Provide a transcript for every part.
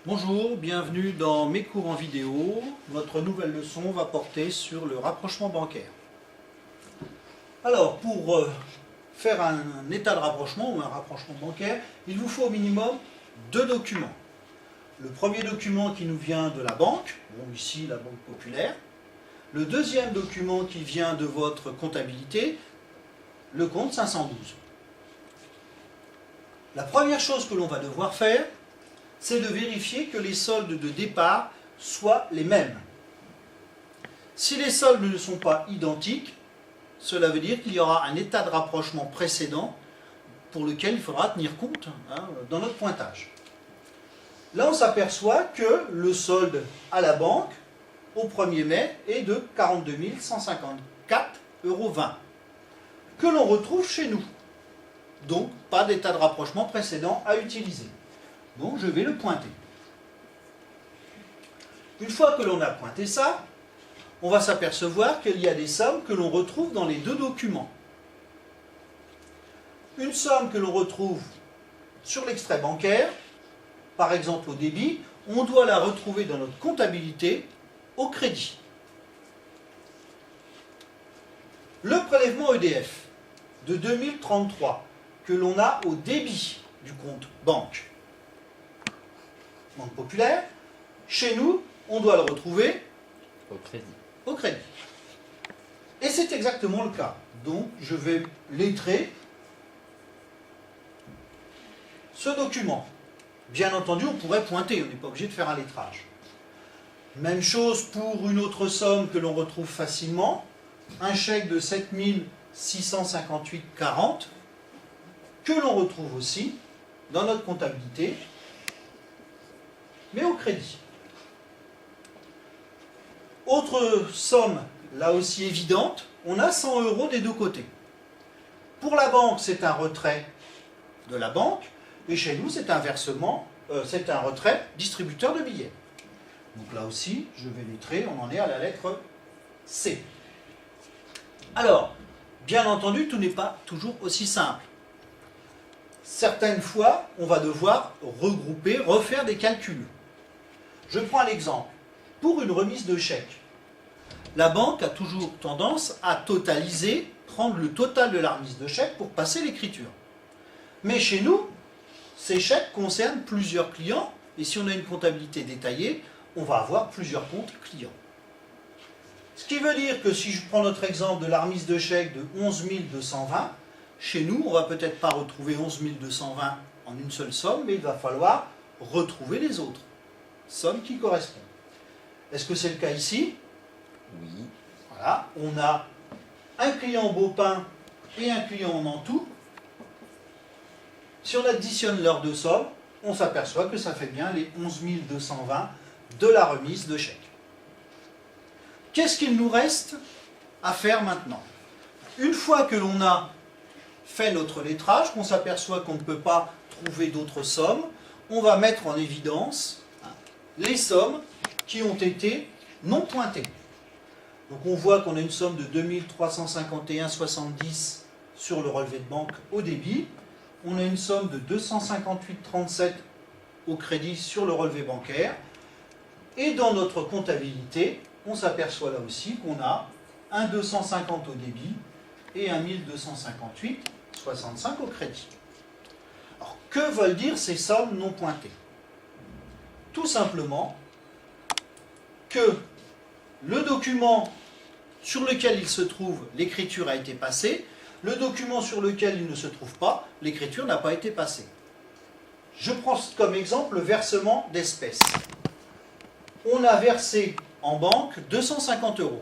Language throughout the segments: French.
Bonjour, bienvenue dans mes cours en vidéo. Notre nouvelle leçon va porter sur le rapprochement bancaire. Alors, pour faire un état de rapprochement ou un rapprochement bancaire, il vous faut au minimum deux documents. Le premier document qui nous vient de la banque, bon, ici la Banque Populaire. Le deuxième document qui vient de votre comptabilité, le compte 512. La première chose que l'on va devoir faire, c'est de vérifier que les soldes de départ soient les mêmes. Si les soldes ne sont pas identiques, cela veut dire qu'il y aura un état de rapprochement précédent pour lequel il faudra tenir compte dans notre pointage. Là, on s'aperçoit que le solde à la banque au 1er mai est de 42 154,20 €, que l'on retrouve chez nous. Donc, pas d'état de rapprochement précédent à utiliser. Donc, je vais le pointer. Une fois que l'on a pointé ça, on va s'apercevoir qu'il y a des sommes que l'on retrouve dans les deux documents. Une somme que l'on retrouve sur l'extrait bancaire, par exemple au débit, on doit la retrouver dans notre comptabilité au crédit. Le prélèvement EDF de 2033 que l'on a au débit du compte Banque Populaire, chez nous, on doit le retrouver au crédit. Et c'est exactement le cas. Donc, je vais lettrer ce document. Bien entendu, on pourrait pointer, on n'est pas obligé de faire un lettrage. Même chose pour une autre somme que l'on retrouve facilement, un chèque de 7 658,40 €, que l'on retrouve aussi dans notre comptabilité, mais au crédit. Autre somme, là aussi évidente, on a 100 € des deux côtés. Pour la banque, c'est un retrait de la banque, et chez nous, c'est un versement, c'est un retrait distributeur de billets. Donc là aussi, je vais lettrer, on en est à la lettre C. Alors, bien entendu, tout n'est pas toujours aussi simple. Certaines fois, on va devoir regrouper, refaire des calculs. Je prends un exemple. Pour une remise de chèque, la banque a toujours tendance à totaliser, prendre le total de la remise de chèque pour passer l'écriture. Mais chez nous, ces chèques concernent plusieurs clients, et si on a une comptabilité détaillée, on va avoir plusieurs comptes clients. Ce qui veut dire que si je prends notre exemple de la remise de chèque de 11 220, chez nous, on ne va peut-être pas retrouver 11 220 en une seule somme, mais il va falloir retrouver les autres sommes qui correspondent. Est-ce que c'est le cas ici? Oui. Voilà, on a un client Beaupin et un client en Nantou. Si on additionne leurs deux sommes, on s'aperçoit que ça fait bien les 11 220 de la remise de chèque. Qu'est-ce qu'il nous reste à faire maintenant? Une fois que l'on a fait notre lettrage, qu'on s'aperçoit qu'on ne peut pas trouver d'autres sommes, on va mettre en évidence les sommes qui ont été non pointées. Donc on voit qu'on a une somme de 2351,70 sur le relevé de banque au débit. On a une somme de 258,37 au crédit sur le relevé bancaire. Et dans notre comptabilité, on s'aperçoit là aussi qu'on a un 250 au débit et un 1258,65 au crédit. Alors, que veulent dire ces sommes non pointées? Tout simplement que le document sur lequel il se trouve, l'écriture a été passée, le document sur lequel il ne se trouve pas, l'écriture n'a pas été passée. Je prends comme exemple le versement d'espèces. On a versé en banque 250 €.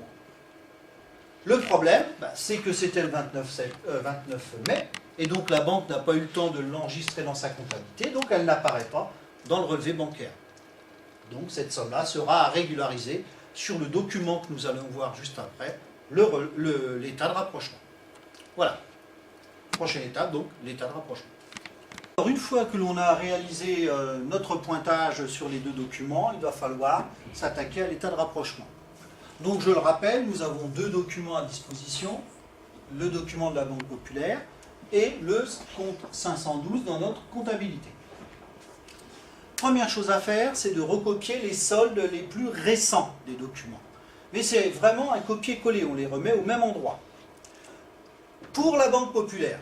Le problème, c'est que c'était le 29 mai, et donc la banque n'a pas eu le temps de l'enregistrer dans sa comptabilité, donc elle n'apparaît pas dans le relevé bancaire. Donc cette somme-là sera à régulariser sur le document que nous allons voir juste après, l'état de rapprochement. Voilà. Prochaine étape, donc, l'état de rapprochement. Alors, une fois que l'on a réalisé notre pointage sur les deux documents, il va falloir s'attaquer à l'état de rapprochement. Donc, je le rappelle, nous avons deux documents à disposition, le document de la Banque Populaire et le compte 512 dans notre comptabilité. première chose à faire, c'est de recopier les soldes les plus récents des documents. Mais c'est vraiment un copier-coller, on les remet au même endroit. Pour la Banque Populaire,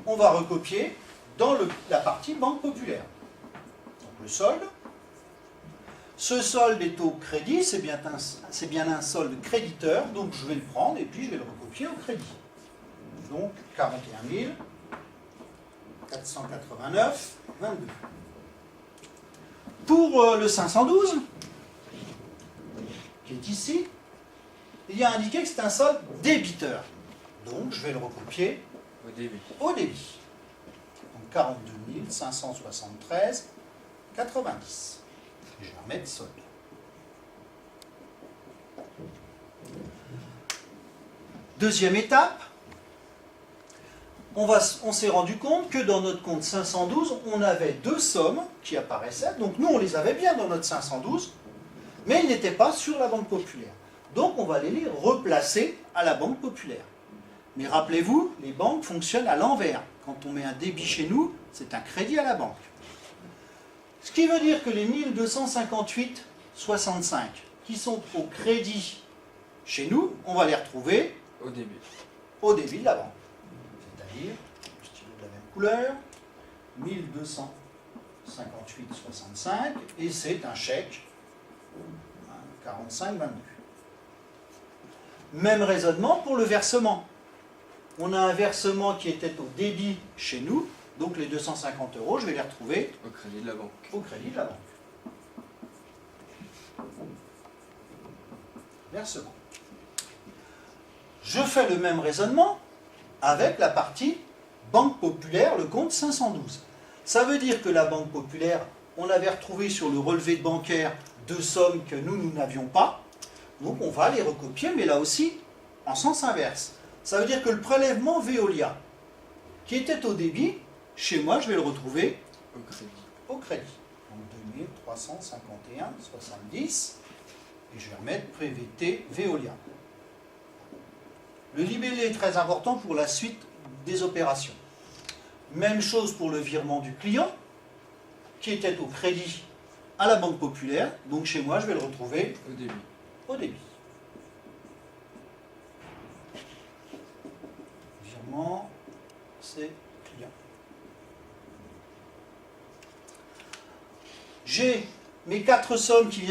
on va recopier dans la partie Banque Populaire. Donc le solde. Ce solde est au crédit, c'est bien un solde créditeur, donc je vais le prendre et puis je vais le recopier au crédit. Donc 41 489,22. Pour le 512, qui est ici, il y a indiqué que c'est un solde débiteur. Donc je vais le recopier au débit. Donc 42 573,90. Je vais remettre solde. Deuxième étape, on s'est rendu compte que dans notre compte 512, on avait deux sommes qui apparaissaient. Donc nous, on les avait bien dans notre 512, mais ils n'étaient pas sur la Banque Populaire. Donc on va les replacer à la Banque Populaire. Mais rappelez-vous, les banques fonctionnent à l'envers. Quand on met un débit chez nous, c'est un crédit à la banque. Ce qui veut dire que les 1258,65 qui sont au crédit chez nous, on va les retrouver Au débit. Au débit de la banque. C'est-à-dire, le stylo de la même couleur, 1258,65 et c'est un chèque 45,22. Même raisonnement pour le versement. On a un versement qui était au débit chez nous, donc les 250 €, je vais les retrouver au crédit de la banque. Au crédit de la banque. Versement. Je fais le même raisonnement avec la partie Banque Populaire, le compte 512. Ça veut dire que la Banque Populaire, on avait retrouvé sur le relevé bancaire deux sommes que nous n'avions pas. Donc on va les recopier, mais là aussi en sens inverse. Ça veut dire que le prélèvement Veolia, qui était au débit, chez moi, je vais le retrouver au crédit. Donc 2351,70. Et je vais remettre PVT Veolia. Le libellé est très important pour la suite des opérations. Même chose pour le virement du client, qui était au crédit à la Banque Populaire. Donc chez moi, je vais le retrouver au débit. Au débit. Virement, c'est client. J'ai mes quatre sommes qui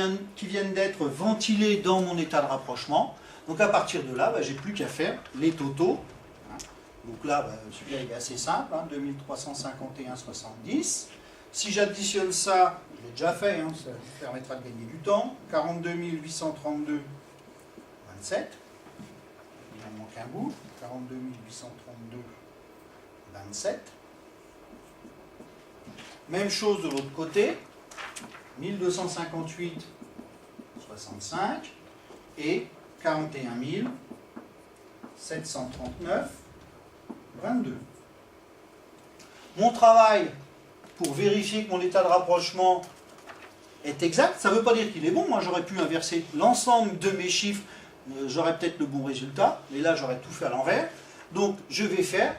viennent d'être ventilées dans mon état de rapprochement. Donc à partir de là, j'ai plus qu'à faire les totaux. Donc là, celui-là il est assez simple, 2351,70. Si j'additionne ça, je l'ai déjà fait, ça permettra de gagner du temps. 42 832,27. Il en manque un bout. 42 832,27. Même chose de l'autre côté. 1258,65 et 41 739,22. Mon travail pour vérifier que mon état de rapprochement est exact, ça ne veut pas dire qu'il est bon. Moi, j'aurais pu inverser l'ensemble de mes chiffres, j'aurais peut-être le bon résultat, mais là, j'aurais tout fait à l'envers. Donc, je vais faire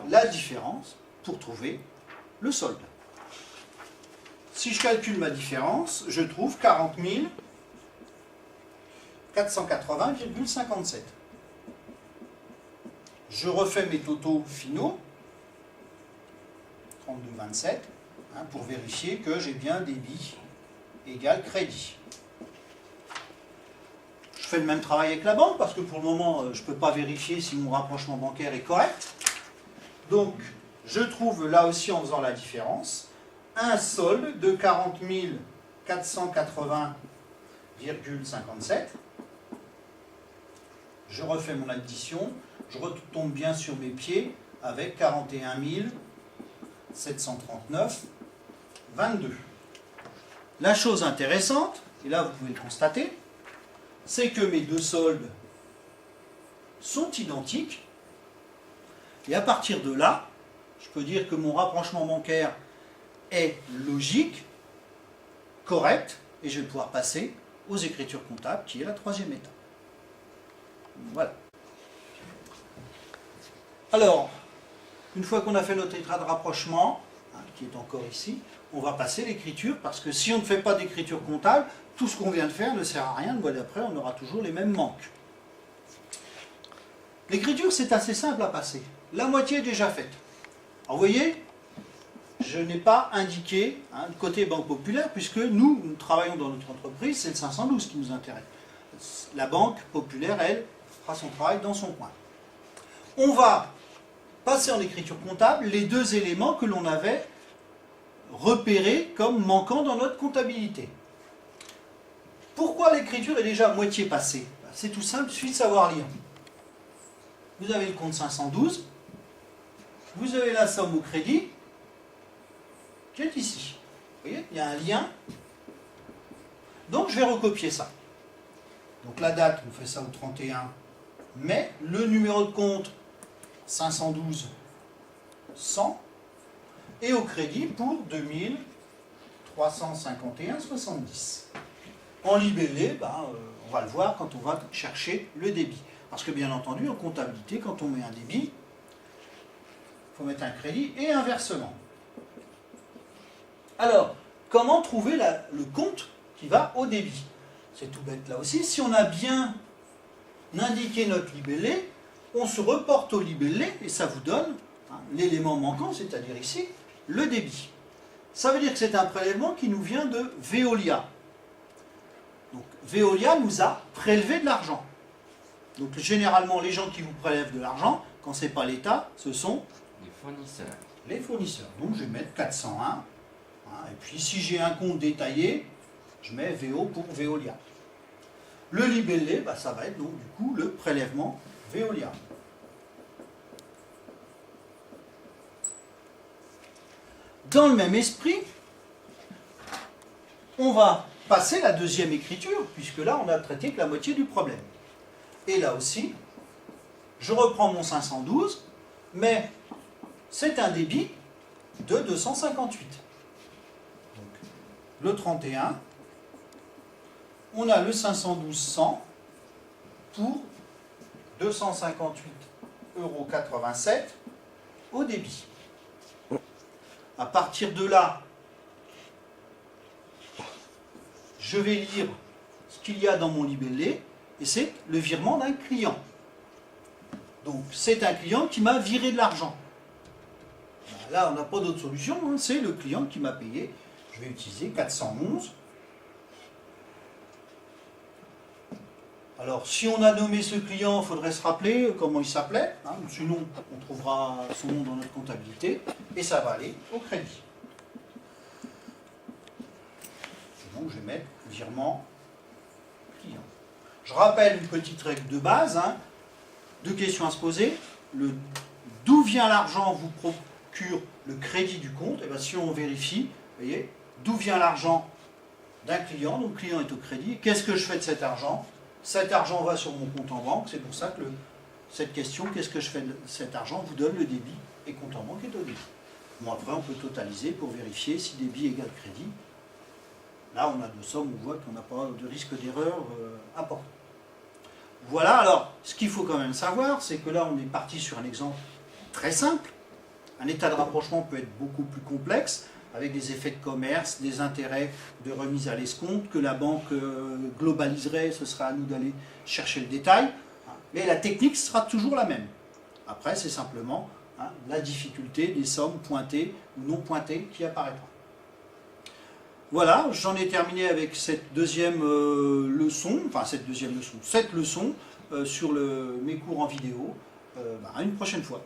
la différence pour trouver le solde. Si je calcule ma différence, je trouve 40 480,57. Je refais mes totaux finaux, 32,27, pour vérifier que j'ai bien débit égal crédit. Je fais le même travail avec la banque, parce que pour le moment, je ne peux pas vérifier si mon rapprochement bancaire est correct. Donc, je trouve là aussi, en faisant la différence, un solde de 40 480,57. Je refais mon addition, je retombe bien sur mes pieds avec 41 739,22. La chose intéressante, et là vous pouvez le constater, c'est que mes deux soldes sont identiques. Et à partir de là, je peux dire que mon rapprochement bancaire est logique, correct, et je vais pouvoir passer aux écritures comptables, qui est la troisième étape. Voilà. Alors, une fois qu'on a fait notre état de rapprochement, qui est encore ici, on va passer l'écriture, parce que si on ne fait pas d'écriture comptable, tout ce qu'on vient de faire ne sert à rien, le mois d'après, on aura toujours les mêmes manques. L'écriture, c'est assez simple à passer. La moitié est déjà faite. Alors, vous voyez, je n'ai pas indiqué le côté Banque Populaire, puisque nous travaillons dans notre entreprise, c'est le 512 qui nous intéresse. La Banque Populaire, elle, fera son travail dans son coin. On va passer en écriture comptable les deux éléments que l'on avait repérés comme manquants dans notre comptabilité. Pourquoi l'écriture est déjà à moitié passée? C'est tout simple, il suffit de savoir lire. Vous avez le compte 512, vous avez la somme au crédit, qui est ici. Vous voyez, il y a un lien. Donc je vais recopier ça. Donc la date, on fait ça au 31 mai, le numéro de compte 512 100 et au crédit pour 2351,70. En libellé, on va le voir quand on va chercher le débit. Parce que bien entendu, en comptabilité, quand on met un débit, il faut mettre un crédit et un versement. Alors, comment trouver le compte qui va au débit? C'est tout bête là aussi. Si on a bien indiqué notre libellé, on se reporte au libellé et ça vous donne l'élément manquant, c'est-à-dire ici, le débit. Ça veut dire que c'est un prélèvement qui nous vient de Veolia. Donc Veolia nous a prélevé de l'argent. Donc généralement, les gens qui vous prélèvent de l'argent, quand ce n'est pas l'État, ce sont les fournisseurs. Les fournisseurs. Donc je vais mettre 401. Et puis si j'ai un compte détaillé, je mets VO pour Veolia. Le libellé, ça va être donc du coup le prélèvement Veolia. Dans le même esprit, on va passer la deuxième écriture, puisque là on a traité que la moitié du problème. Et là aussi, je reprends mon 512, mais c'est un débit de 258. Donc, le 31, on a le 512 100 pour 258,87 € au débit. À partir de là, je vais lire ce qu'il y a dans mon libellé, et c'est le virement d'un client. Donc c'est un client qui m'a viré de l'argent. Là, on n'a pas d'autre solution, c'est le client qui m'a payé. Je vais utiliser 411. Alors, si on a nommé ce client, il faudrait se rappeler comment il s'appelait. Sinon, on trouvera son nom dans notre comptabilité. Et ça va aller au crédit. Donc, je vais mettre virement client. Je rappelle une petite règle de base. Deux questions à se poser. D'où vient l'argent vous procure le crédit du compte? Et bien, si on vérifie, vous voyez, d'où vient l'argent d'un client? Donc, le client est au crédit. Qu'est-ce que je fais de cet argent? Cet argent va sur mon compte en banque. C'est pour ça que cette question, qu'est-ce que je fais de cet argent, vous donne le débit et compte en banque est au débit. Bon, après, on peut totaliser pour vérifier si débit égale crédit. Là, on a deux sommes, on voit qu'on n'a pas de risque d'erreur important. Voilà, alors, ce qu'il faut quand même savoir, c'est que là, on est parti sur un exemple très simple. Un état de rapprochement peut être beaucoup plus complexe, avec des effets de commerce, des intérêts de remise à l'escompte, que la banque globaliserait, ce sera à nous d'aller chercher le détail. Mais la technique sera toujours la même. Après, c'est simplement la difficulté des sommes pointées ou non pointées qui apparaîtra. Voilà, j'en ai terminé avec cette deuxième leçon, cette leçon sur mes cours en vidéo. À une prochaine fois.